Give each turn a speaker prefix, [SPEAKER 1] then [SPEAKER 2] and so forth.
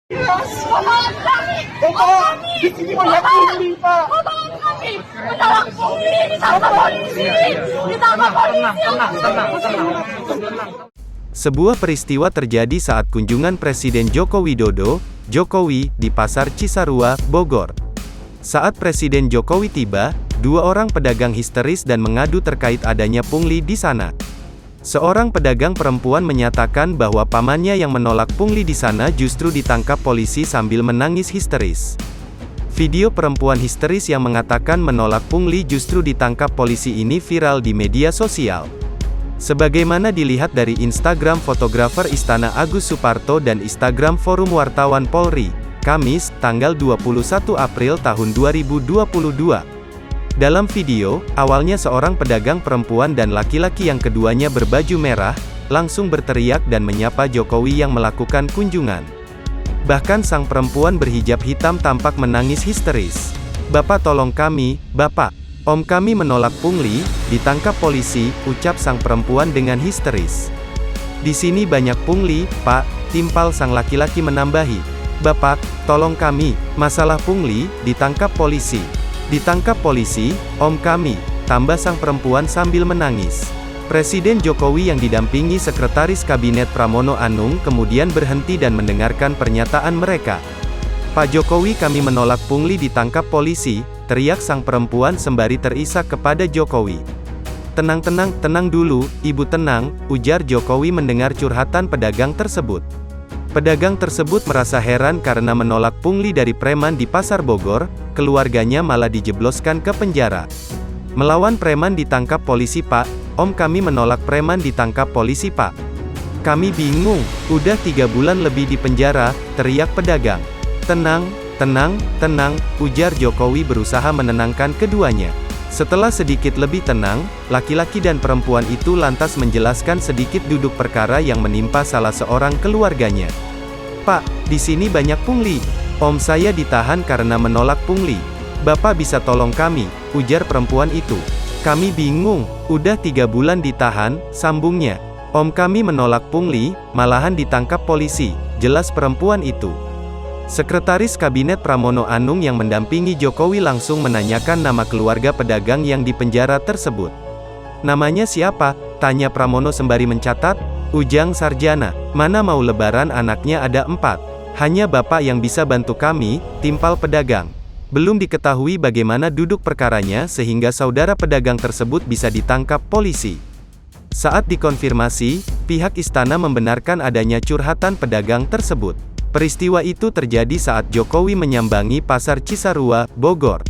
[SPEAKER 1] Yes, patahan kami!
[SPEAKER 2] Opo, di sini banyak pungli, Pak.
[SPEAKER 1] Patahan kami! Menolak pungli! Ditangkap polisi! Ditangkap polisi!
[SPEAKER 3] Sebuah peristiwa terjadi saat kunjungan Presiden Joko Widodo, Jokowi, di Pasar Cisarua, Bogor. Saat Presiden Jokowi tiba, dua orang pedagang histeris dan mengadu terkait adanya pungli di sana. Seorang pedagang perempuan menyatakan bahwa pamannya yang menolak pungli di sana justru ditangkap polisi sambil menangis histeris. Video perempuan histeris yang mengatakan menolak pungli justru ditangkap polisi ini viral di media sosial. Sebagaimana dilihat dari Instagram fotografer Istana Agus Suparto dan Instagram Forum Wartawan Polri, Kamis, tanggal 21 April tahun 2022. Dalam video, awalnya seorang pedagang perempuan dan laki-laki yang keduanya berbaju merah, langsung berteriak dan menyapa Jokowi yang melakukan kunjungan. Bahkan sang perempuan berhijab hitam tampak menangis histeris. "Bapak tolong kami, Bapak. Om kami menolak pungli, ditangkap polisi," ucap sang perempuan dengan histeris. "Di sini banyak pungli, Pak," timpal sang laki-laki menambahi. "Bapak, tolong kami, masalah pungli, ditangkap polisi. Ditangkap polisi, om kami," tambah sang perempuan sambil menangis. Presiden Jokowi yang didampingi Sekretaris Kabinet Pramono Anung kemudian berhenti dan mendengarkan pernyataan mereka. "Pak Jokowi, kami menolak pungli ditangkap polisi," teriak sang perempuan sembari terisak kepada Jokowi. Tenang dulu, Ibu tenang," ujar Jokowi mendengar curhatan pedagang tersebut. Pedagang tersebut merasa heran karena menolak pungli dari preman di Pasar Bogor, keluarganya malah dijebloskan ke penjara. "Melawan preman ditangkap polisi, Pak. Om kami menolak preman ditangkap polisi, Pak. Kami bingung, udah 3 bulan lebih di penjara," teriak pedagang. Tenang, ujar Jokowi berusaha menenangkan keduanya. Setelah sedikit lebih tenang, laki-laki dan perempuan itu lantas menjelaskan sedikit duduk perkara yang menimpa salah seorang keluarganya. "Pak, di sini banyak pungli. Om saya ditahan karena menolak pungli. Bapak bisa tolong kami," ujar perempuan itu. "Kami bingung, udah 3 bulan ditahan," sambungnya. "Om kami menolak pungli, malahan ditangkap polisi," jelas perempuan itu. Sekretaris Kabinet Pramono Anung yang mendampingi Jokowi langsung menanyakan nama keluarga pedagang yang dipenjara tersebut. "Namanya siapa?" tanya Pramono sembari mencatat. "Ujang Sarjana. Mana mau lebaran anaknya ada 4. Hanya bapak yang bisa bantu kami," timpal pedagang. Belum diketahui bagaimana duduk perkaranya sehingga saudara pedagang tersebut bisa ditangkap polisi. Saat dikonfirmasi, pihak istana membenarkan adanya curhatan pedagang tersebut. Peristiwa itu terjadi saat Jokowi menyambangi Pasar Cisarua, Bogor.